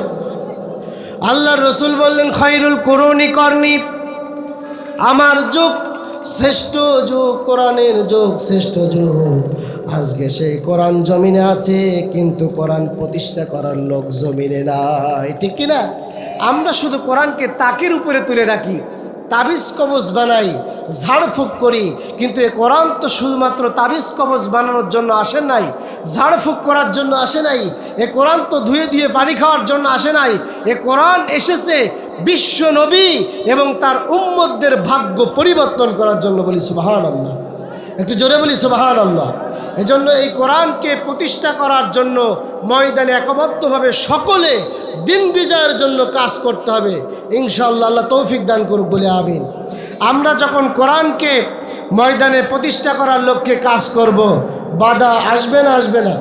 আল্লাহ রসুল বললেন খায়রুল কুরুনি করনি, আমার যুগ শ্রেষ্ঠ যুগ, কোরআনের যুগ শ্রেষ্ঠ যুগ। আজকে সেই কোরআন জমিনে আছে, কিন্তু কোরআন প্রতিষ্ঠা করার লোক জমিনে নাই, ঠিক কিনা? আমরা শুধু কোরআনকে তাকের উপরে তুলে রাখি, তাবিজ কবজ বানাই, ঝাড়ফুঁক করি, কিন্তু এ কোরআন তো শুধুমাত্র তাবিজ কবজ বানানোর জন্য আসে নাই, ঝাড়ফুঁক করার জন্য আসে নাই, এ কোরআন তো ধুয়ে ধুয়ে পানি খাওয়ার জন্য আসে নাই। এ কোরআন এসেছে বিশ্ব নবী এবং তার উম্মতদের ভাগ্য পরিবর্তন করার জন্য। বলি সুবহানাল্লাহ, একটু জোরে বলি সুবহানাল্লাহ। এজন্য এই কোরআনকে প্রতিষ্ঠা করার জন্য ময়দানে একবদ্ধভাবে সকলে দিন বিজয়ের জন্য কাজ করতে হবে ইনশাআল্লাহ। আল্লাহ তৌফিক দান করুক বলে আমিন। আমরা যখন কোরআনকে ময়দানে প্রতিষ্ঠা করার লক্ষ্যে কাজ করব, বাধা আসবে না? আসবে না?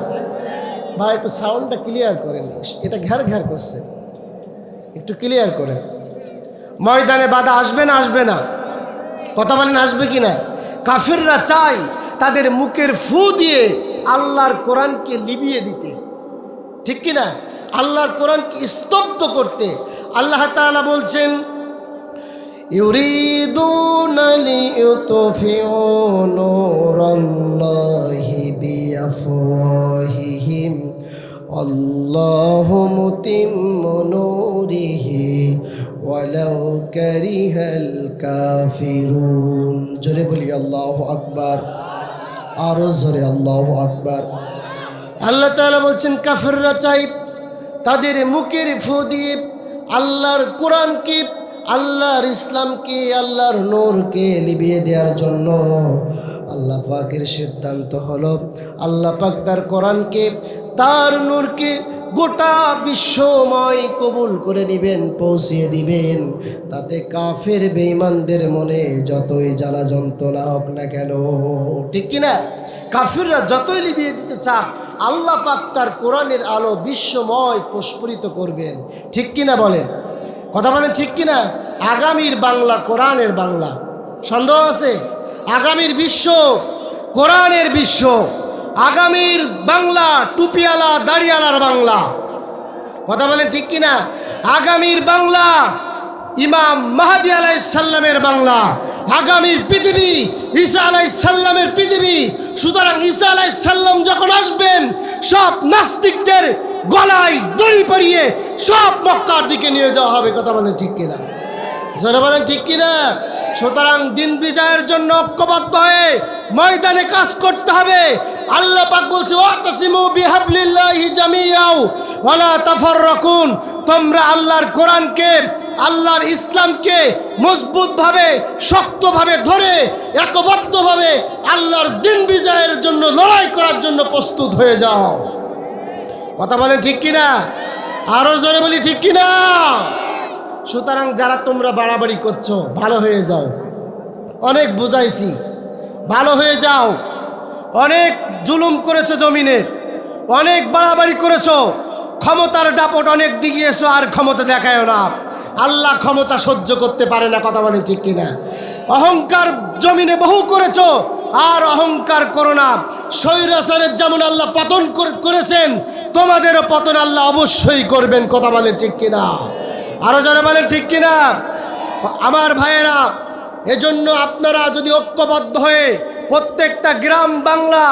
ভাই একটু সাউন্ডটা ক্লিয়ার করেন, এটা ঘ্যার ঘ্যার করছে, একটু ক্লিয়ার করেন। ময়দানে বাধা আসবে না? আসবে না? কথা বলেন, আসবে কি না? কাফিররা চায় তাদের মুখের ফু দিয়ে আল্লাহর কোরআনকে লিবিয়ে দিতে, ঠিক কিনা? আল্লাহর কোরআনকে স্তব্ধ করতে। আল্লাহ তাআলা বলছেন ইউরিদুনা লিইউতফিউ নূরাল্লাহি বিআফওয়াহিহিম আল্লাহু মুতিম্মু নূরিহি ওয়ালাউ কারিহাল কাফিরুন। জোরে বলি আল্লাহু আকবার, আরো জোরে আল্লাহু আকবার। আল্লাহ তাআলা বলছেন কাফিররা চাই তাদের মুখের ফু দিয়ে আল্লাহর কোরআনকে, আল্লাহর ইসলামকে, আল্লাহর নূরকে লিবিয়ে দেওয়ার জন্য। আল্লাহ পাকের সিদ্ধান্ত হলো আল্লাহ পাক তার কোরআনকে, তার নূরকে গোটা বিশ্বময় কবুল করে নেবেন, পৌঁছিয়ে দিবেন। তাতে কাফের বেঈমানদের মনে যতই জ্বালা যন্ত্রণা হোক না কেন, ঠিক কিনা? কাফিররা যতই লিবিয়ে দিতে চাক, আল্লাহ পাক তার কোরআনের আলো বিশ্বময় প্রস্ফুরিত করবেন, ঠিক কিনা? বলেন, কথা বলেন, ঠিক কিনা? আগামীর বাংলা কোরআনের বাংলা, সন্দেহ আছে? আগামীর বিশ্ব কোরআনের বিশ্ব, আগামীর বাংলা টুপিওয়ালা দাড়িওয়ালার বাংলা, কথা বলেন, ঠিক কিনা? আগামীর বাংলা ইমাম মাহদী আলাইহিস সালামের বাংলা, আগামীর পৃথিবী ঈসা আলাইহিস সালামের পৃথিবী। সুতরাং ঈসা আলাইহিস সালাম যখন আসবেন, সব নাস্তিকদের গলায় দড়ি পরিয়ে সব মক্কার দিকে নিয়ে যাওয়া হবে, কথা বলেন, ঠিক কিনা? জোরে বলেন, ঠিক কিনা? সুতরাং দিন বিজয়ের জন্য ঐক্যবদ্ধ হয়ে ময়দানে কাজ করতে হবে। আল্লাহ পাক বলছে ওয়াতাসিমু বিহাবলিল্লাহি জামিআও ওয়ালা তাফাররাকুন, তোমরা আল্লাহর কোরআনকে, আল্লাহর ইসলামকে মজবুতভাবে, শক্তভাবে ধরে একবদ্ধভাবে আল্লাহর দিন বিজয়ের জন্য, লড়াই করার জন্য প্রস্তুত হয়ে যাও। কথা বলেন, ঠিক কিনা? আরো জোরে বলি, ঠিক কিনা? সুতরাং যারা তোমরা বাড়াবাড়ি করছো, ভালো হয়ে যাও। অনেক বুঝাইছি, ভালো হয়ে যাও। অনেক জুলুম করেছো জমিনে, অনেক বাড়াবাড়ি করেছো, ক্ষমতার দাপট অনেক দেখিয়েছো, আর ক্ষমতা দেখায়ও না। আল্লাহ ক্ষমতা সহ্য করতে পারে না, কথা বলেন, ঠিক কিনা? অহংকার জমিনে বহু করেছো, আর অহংকার করো না। স্বৈরাচারের যেমন আল্লাহ পতন করেছেন, তোমাদেরও পতন আল্লাহ অবশ্যই করবেন, কথা বলেন, ঠিক কিনা? আরো যারা বলেন, ঠিক কিনা? আমার ভাইয়েরা, এজন্য আপনারা যদি ঐক্যবদ্ধ হয়ে প্রত্যেকটা গ্রাম বাংলা,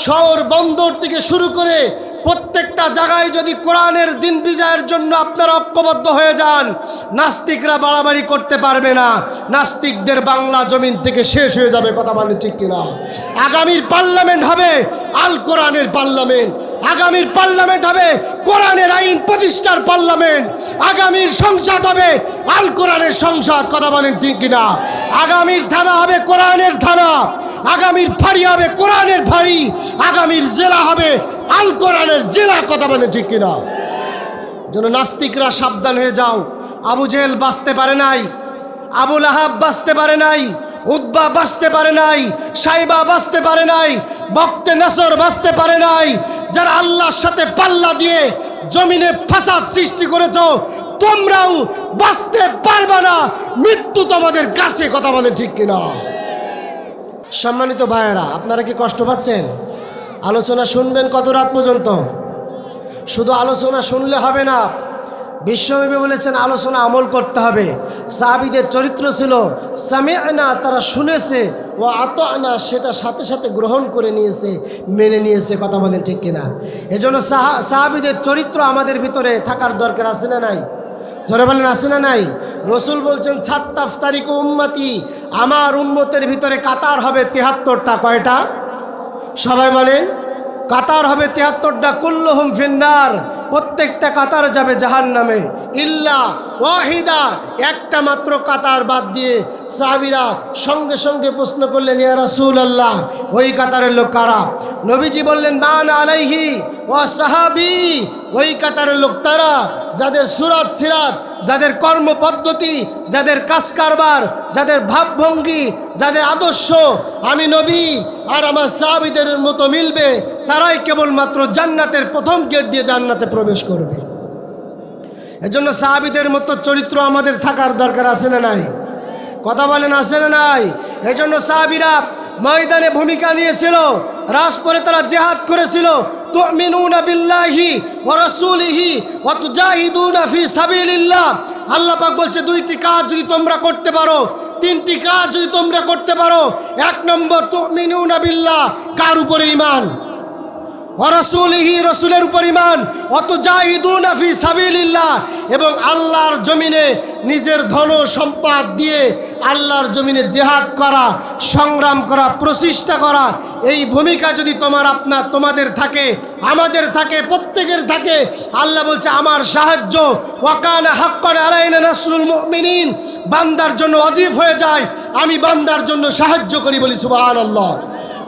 শহর বন্দর থেকে শুরু করে প্রত্যেকটা জায়গায় যদি কোরআনের দিন বিজয়ের জন্য আপনারা ঐক্যবদ্ধ হয়ে যান, নাস্তিকরা বাড়াবাড়ি করতে পারবে না। নাস্তিকদের বাংলা জমিন থেকে শেষ হয়ে যাবে, কথা বলেন, ঠিক কিনা? আগামীর পার্লামেন্ট হবে আল কোরআনের পার্লামেন্ট, আগামীর পার্লামেন্ট হবে কোরআনের আইন প্রতিষ্ঠার পার্লামেন্ট, আগামীর সংসদ হবে আল কোরআনের সংসদ, কথা বলেন, ঠিক কিনা? আগামীর থানা হবে কোরআনের থানা, আগামীর ফাঁড়ি হবে কোরআনের ফাঁড়ি, আগামীর জেলা হবে আল কোরআনের জেলা, কথা বলে, ঠিক কিনা? যেন নাস্তিকরা সাবধান হয়ে যাও। আবু জেহেল বাঁচতে পারে নাই, আবু লাহাব বাঁচতে পারে নাই, উতবা বাঁচতে পারে নাই, সাইবা বাঁচতে পারে নাই, বক্তে নাসর বাঁচতে পারে নাই। যারা আল্লাহর সাথে পাল্লা দিয়ে জমিনে ফাসাদ সৃষ্টি করেছো, তোমরাও বাঁচতে পারবে না, মৃত্যু তোমাদের কাছে। কথা বলে ঠিক কিনা? সম্মানিত ভাইয়েরা, আপনারা কি কষ্ট পাচ্ছেন? আলোচনা শুনবেন কত রাত পর্যন্ত? শুধু আলোচনা শুনলে হবে না, বিশ্বনবী বলেছেন আলোচনা আমল করতে হবে। সাহাবীদের চরিত্র ছিল সামি'না, তারা শুনেছে, ও আতা'না, সেটা সাথে সাথে গ্রহণ করে নিয়েছে, মেনে নিয়েছে। কথা বলেন ঠিক কিনা? এজন্য সাহাবীদের চরিত্র আমাদের ভিতরে থাকার দরকার আছে না নাই? জোরে বলেন আছে না নাই? রসুল বলছেন ছাত্তাফতারিকু উম্মতি, আমার উম্মতের ভিতরে কাতার হবে 73টা। কয়টা? সবাই বলেন। কাতার হবে 73টা। কুল্লুহুম ফিন্নার, প্রত্যেকটা কাতার যাবে জাহান্নামে, ইল্লা ওয়াহিদা, একটা মাত্র কাতার বাদ দিয়ে। সাহাবীরা সঙ্গে সঙ্গে প্রশ্ন করলেন, ইয়া রাসূলুল্লাহ, ওই কাতারের লোক কারা? নবীজি বললেন, মান আলাইহি ওয়া সাহাবী, ওই কাতারের লোক তারা যাদের সুরাত সিরাত, যাদের কর্মপদ্ধতি, যাদের কাজ কারবার, যাদের ভাবভঙ্গি, যাদের আদর্শ আমি নবী আর আমার সাহাবীদের মতো মিলবে, তারাই কেবলমাত্র জান্নাতের প্রথম গেট দিয়ে জান্নাতে প্রবেশ করবে। এজন্য সাহাবীদের মতো চরিত্র আমাদের থাকার দরকার আছে না নাই? কথা বলেন আছে না নাই? এজন্য সাহাবীরা ময়দানে ভূমিকা নিয়েছিল, রাজপথে তারা জিহাদ করেছিল। তুমিনুনা বিল্লাহি ওয়া রাসূলিহি ওয়া তুজাহিদুনা ফি সাবিলিল্লাহ। আল্লাহ পাক বলছে, দুইটি কাজ যদি তোমরা করতে পারো, তিনটি কাজ যদি তোমরা করতে পারো। এক নম্বর, তুমিনুনা বিল্লাহ, কার উপরে ঈমান? ওয়া রাসূলিহি, রাসূলের উপর ঈমান। ওয়া তুজাহিদুনা ফি সাবিলিল্লাহ, এবং আল্লাহর জমিনে নিজের ধন সম্পদ দিয়ে আল্লাহর জমিনে জিহাদ করা, সংগ্রাম করা, প্রচেষ্টা করা। এই ভূমিকা যদি তোমাদের থাকে, আমাদের থাকে, প্রত্যেকের থাকে, আল্লাহ বলছে আমার সাহায্য ওয়া কানা হাক্কান আলাইনা নাসরুল মুমিনিন, বান্দার জন্য ওয়াজিব হয়ে যায়, আমি বান্দার জন্য সাহায্য করি। বলি সুবহানাল্লাহ,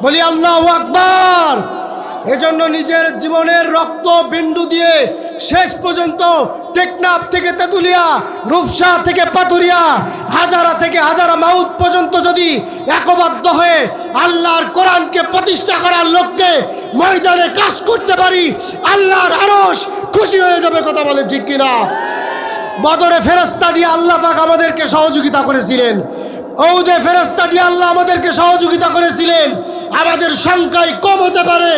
বলি আল্লাহু আকবার। এজন্য নিজের জীবনের রক্ত বিন্দু দিয়ে শেষ পর্যন্ত টেকনাফ থেকে তেতুলিয়া, রূপসা থেকে পাতুরিয়া, হাজারা থেকে হাজারা মাউত পর্যন্ত যদি একবদ্ধ হয়ে আল্লাহর কোরআনকে প্রতিষ্ঠা করার লক্ষ্যে ময়দানে কাজ করতে পারি, আল্লাহর আরশ খুশি হয়ে যাবে। কথা বলে ঠিক কিনা? বদরে ফেরেশতা দিয়ে আল্লাহ পাক আমাদেরকে সহযোগিতা করেছিলেন, ওহুদে ফেরেশতা দিয়ে আল্লাহ আমাদেরকে সহযোগিতা করেছিলেন। আমাদের সংখ্যায় কম হতে পারে,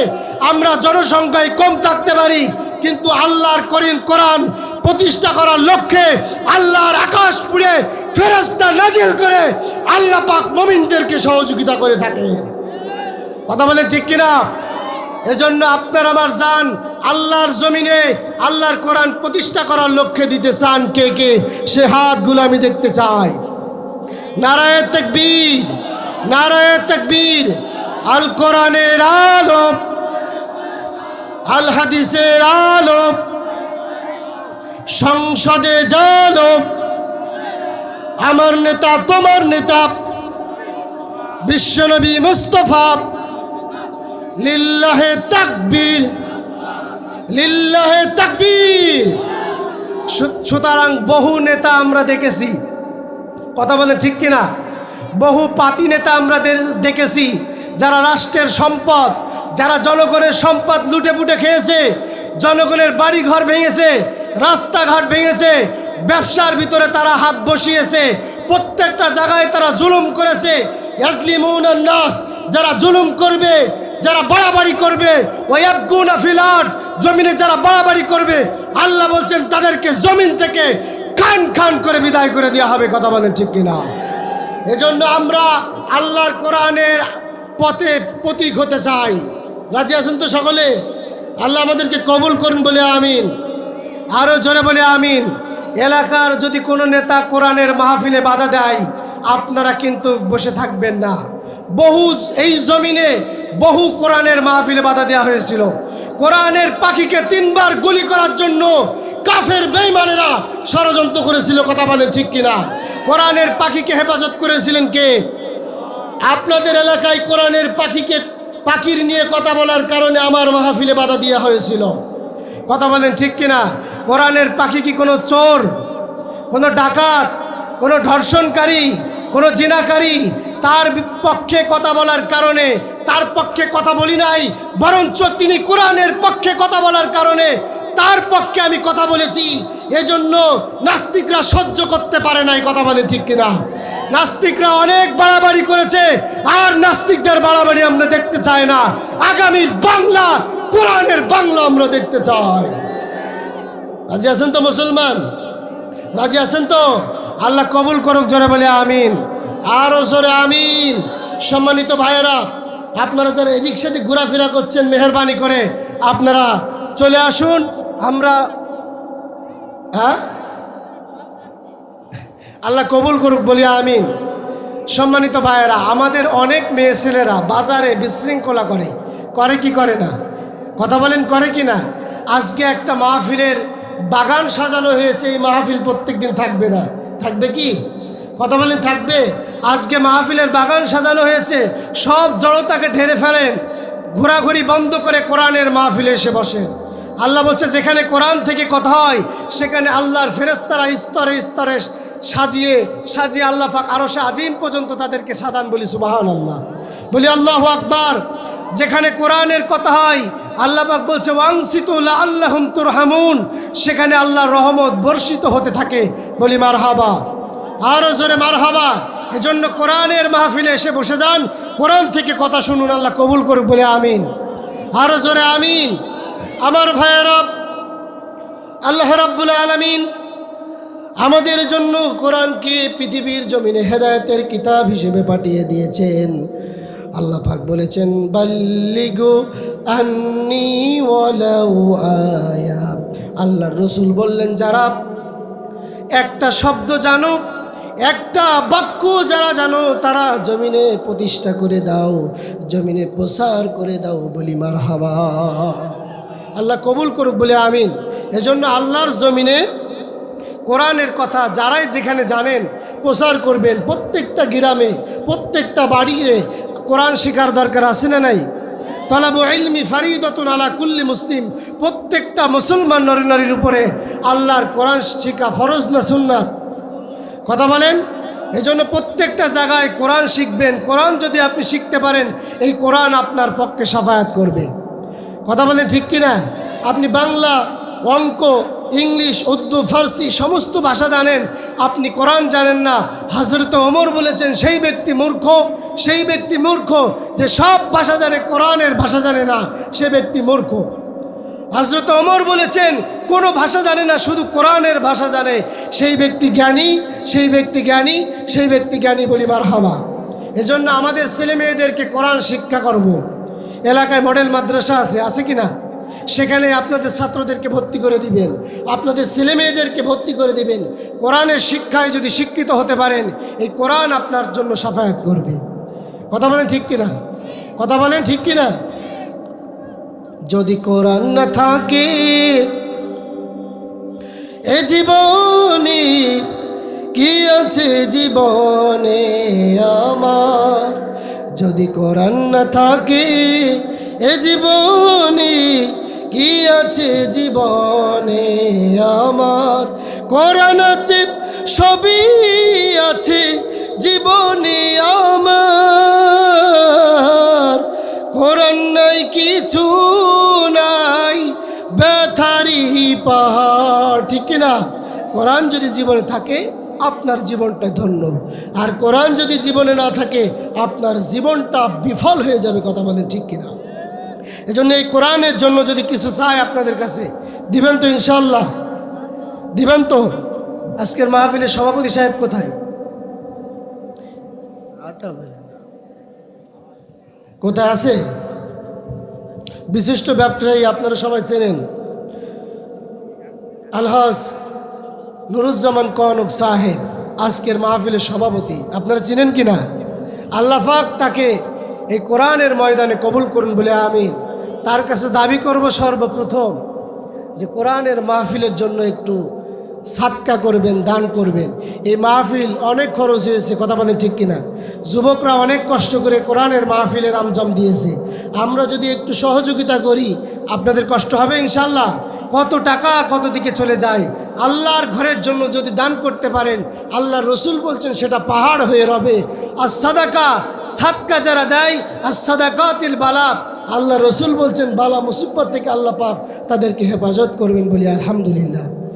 আমরা জনসংখ্যায় কম থাকতে পারি, কিন্তু আল্লাহর কোরআন প্রতিষ্ঠা করার লক্ষ্যে আল্লাহর আকাশ পুড়ে ফেরেশতা নাজিল করে আল্লাহ পাক মুমিনদেরকে সহযোগিতা করে থাকে। কথা বলেন ঠিক কিনা? এজন্য আপনার আমার জান আল্লাহর জমিনে আল্লাহর কোরআন প্রতিষ্ঠা করার লক্ষ্যে দিতে চান কে কে? সে হাতগুলো আমি দেখতে চাই। নারায়ে তাকবীর, নারায়ে তাকবীর। আল কোরআনের আলো, আল হাদিসের আলো, সংসদে জানো আমার নেতা তোমার নেতা বিশ্বনবী মুস্তাফা। লিল্লাহে তাকবীর, লিল্লাহে তাকবীর। সুতরাং বহু নেতা আমরা দেখেছি, কথা বলে ঠিক কিনা? বহু পাতি নেতা আমরা দেখেছি, যারা রাষ্ট্রের সম্পদ, যারা জনগণের সম্পদ লুটে পুটে খেয়েছে, জনগণের বাড়ি ঘর ভেঙেছে, রাস্তাঘাট ভেঙেছে, ব্যবসার ভিতরে তারা হাত বসিয়েছে, প্রত্যেকটা জায়গায় তারা জুলুম করেছে। ইয়াজলিমুনান নাস, যারা জুলুম করবে, যারা বাড়াবাড়ি করবে, ওয়ায়াবগুনা ফিল আরদ, জমিনে যারা বাড়াবাড়ি করবে, আল্লাহ বলছেন তাদেরকে জমিন থেকে খান খান করে বিদায় করে দেওয়া হবে। কথা বলেন ঠিক কিনা? এজন্য আমরা আল্লাহর কোরআনের পথে প্রতীক হতে চাই। রাজি আছেন তো সকলে? আল্লাহ আমাদেরকে কবুল করুন, বলে আমিন। আরও জোরে বলে আমিন। এলাকার যদি কোনো নেতা কোরআনের মাহফিলে বাধা দেয়, আপনারা কিন্তু বসে থাকবেন না। এই জমিনে বহু কোরআনের মাহফিলে বাধা দেওয়া হয়েছিল। কোরআনের পাখিকে 3 বার গুলি করার জন্য কাফের বেঈমানেরা ষড়যন্ত্র করেছিল। কথা বলেন ঠিক কিনা? কোরআনের পাখিকে হেফাজত করেছিলেন কে? আপনাদের এলাকায় কোরআনের পাখির নিয়ে কথা বলার কারণে আমার মাহফিলে বাধা দেওয়া হয়েছিল। কথা বলেন ঠিক কিনা? কোরআনের পাখি কি কোনো চোর, কোনো ডাকাত, কোনো ধর্ষণকারী, কোনো জিনাকারী? তার পক্ষে কথা বলার কারণে তার পক্ষে কথা বলি নাই, বরঞ্চ তিনি কোরআনের পক্ষে কথা বলার কারণে তার পক্ষে আমি কথা বলেছি। এজন্য নাস্তিকরা সহ্য করতে পারে নাই। কথা বলে ঠিক কিনা? নাস্তিকরা অনেক বাড়াবাড়ি করেছে, আর নাস্তিকদের বাড়াবাড়ি আমরা দেখতে চাই না। আগামীর বাংলা কোরআনের বাংলা আমরা দেখতে চাই। রাজি আছেন তো মুসলমান? রাজি আছেন তো? আল্লাহ কবুল করুক, জোরে বলে আমিন, আরো জোরে আমিন। সম্মানিত ভাইয়েরা, আপনারা যারা এদিক সেদিক ঘোরাফেরা করছেন, মেহরবানি করে আপনারা চলে আসুন। আমরা আল্লাহ কবুল করুক, বলি আমিন। সম্মানিত ভাইয়েরা, আমাদের অনেক মেয়ে ছেলেরা বাজারে বিশৃঙ্খলা করে কি করে না? কথা বলেন, করে কি না? আজকে একটা মাহফিলের বাগান সাজানো হয়েছে, এই মাহফিল প্রত্যেক দিন থাকবে না, থাকবে কি? কথা বলেন, থাকবে? আজকে মাহফিলের বাগান সাজানো হয়েছে, সব জড়তাকে ঢেরে ফেলেন, ঘোরাঘুরি বন্ধ করে কোরআনের মাহফিলে এসে বসেন। আল্লাহ বলছে, যেখানে কোরআন থেকে কথা হয় সেখানে আল্লাহর ফেরেশতারা স্তরে স্তরে সাজিয়ে সাজিয়ে আল্লাহ পাক আরশে আজিম পর্যন্ত তাদেরকে সাজান। বলি সুবহানাল্লাহ, বলি আল্লাহু আকবার। যেখানে কোরআনের কথা হয় আল্লাহ পাক বলছে ওয়ানসিতু লাআল্লাহুম তুরহামুন, সেখানে আল্লাহর রহমত বর্ষিত হতে থাকে। বলি মারহাবা, আরো জোরে মারহাবা। এজন্য কোরআনের মাহফিলে এসে বসে যান, কোরআন থেকে কথা শুনুন, আল্লাহ কবুল করুক, বলে আমিন, আরো জোরে আমিন। আমার ভাইয়েরা, আল্লাহ রাব্বুল আলামিন আমাদের জন্য কোরআনকে পৃথিবীর জমিনে হেদায়েতের কিতাব হিসেবে পাঠিয়ে দিয়েছেন। আল্লাহ পাক বলেছেন বাল্লিগু আন্নি ওয়ালাউ আয়া। আল্লাহর রাসূল বললেন, যারা একটা শব্দ জানো, একটা বাক্য যারা জানো, তারা জমিনে প্রতিষ্ঠা করে দাও, জমিনে প্রসার করে দাও। বলি মারহাবা, আল্লাহ কবুল করুক, বলে আমিন। এজন্য আল্লাহর জমিনে কোরআনের কথা যারাই যেখানে জানেন প্রচার করবেন। প্রত্যেকটা গ্রামে, প্রত্যেকটা বাড়িতে কোরআন শেখার দরকার আছে না নাই? তলাবু ইলমি ফারিদাতুন আলা কুল্লি মুসলিম, প্রত্যেকটা মুসলমান নরনারীর উপরে আল্লাহর কোরআন শিক্ষা ফরজ না সুন্নাত? কথা বলেন। এজন্য প্রত্যেকটা জায়গায় কোরআন শিখবেন। কোরআন যদি আপনি শিখতে পারেন, এই কোরআন আপনার পক্ষে শাফায়াত করবে। কথা বলেন, ঠিক কিনা? আপনি বাংলা, অঙ্ক, ইংলিশ, উর্দু, ফার্সি সমস্ত ভাষা জানেন, আপনি কোরআন জানেন না। হযরত ওমর বলেছেন, সেই ব্যক্তি মূর্খ, সেই ব্যক্তি মূর্খ যে সব ভাষা জানে, কোরআনের ভাষা জানে না, সে ব্যক্তি মূর্খ। হযরত ওমর বলেছেন, কোনো ভাষা জানে না, শুধু কোরআনের ভাষা জানে, সেই ব্যক্তি জ্ঞানী, সেই ব্যক্তি জ্ঞানী, সেই ব্যক্তি জ্ঞানী। বলি মারহাবা। এজন্য আমাদের ছেলে মেয়েদেরকে কোরআন শিক্ষা করব। এলাকায় মডেল মাদ্রাসা আছে কি না? সেখানে আপনাদের ছাত্রদেরকে ভর্তি করে দিবেন, আপনাদের ছেলে মেয়েদেরকে ভর্তি করে দিবেন। কোরআনের শিক্ষায় যদি শিক্ষিত হতে পারেন, এই কোরআন আপনার জন্য শাফায়াত করবে। কথা বলেন, ঠিক কিনা? কথা বলেন, ঠিক কিনা? যদি কোরআন না থাকে এ জীবনে, কি আছে জীবনে আমার? যদি কোরআন না থাকে এ জীবনে, কি আছে জীবনে আমার? কোরআন আছে, সবই আছে জীবনে আমার। কোরআন নাই, কিছু নাই, ব্যথারি পাহাড়। ঠিক কিনা? কোরআন যদি জীবনে থাকে আপনার জীবনটা ধন্য, আর কোরআন যদি জীবনে না থাকে আপনার জীবনটা বিফল হয়ে যাবে। কথা বলেন, ঠিক কিনা? এজন্য এই কোরআনের জন্য যদি কিছু চাই আপনাদের কাছে, দিবেন তো? ইনশাআল্লাহ দিবেন তো? আজকের মাহফিলের সভাপতি সাহেব কোথায়? কোথায় আছে? বিশিষ্ট ব্যবসায়ী, আপনারা সবাই চেনেন, আলহাজ নুরুজ্জামান কনক সাহেব আজকের মাহফিলের সভাপতি। আপনারা চিনেন কিনা? আল্লাহ পাক তাকে এই কোরআনের ময়দানে কবুল করুন, বলে আমিন। তার কাছে দাবি করব সর্বপ্রথম যে কোরআনের মাহফিলের জন্য একটু সাদকা করবেন, দান করবেন। এই মাহফিল অনেক খরচ হয়েছে। কথা বলেন, ঠিক কিনা? যুবকরা অনেক কষ্ট করে কোরআনের মাহফিলের আঞ্জাম দিয়েছে। আমরা যদি একটু সহযোগিতা করি, আপনাদের কষ্ট হবে ইনশাআল্লাহ। কত টাকা কত দিকে চলে যায় আল্লাহর ঘরের জন্য যদি দান করতে পারেন, আল্লাহ রসুল বলছেন সেটা পাহাড় হয়ে রবে। আর সাদাকা, সাদকা যারা দেয়, আর সাদাকাতিল বালা, আল্লাহ রসুল বলছেন বালা মুসিবত থেকে আল্লাহ পাক তাদেরকে হেফাজত করবেন বলি আলহামদুলিল্লাহ।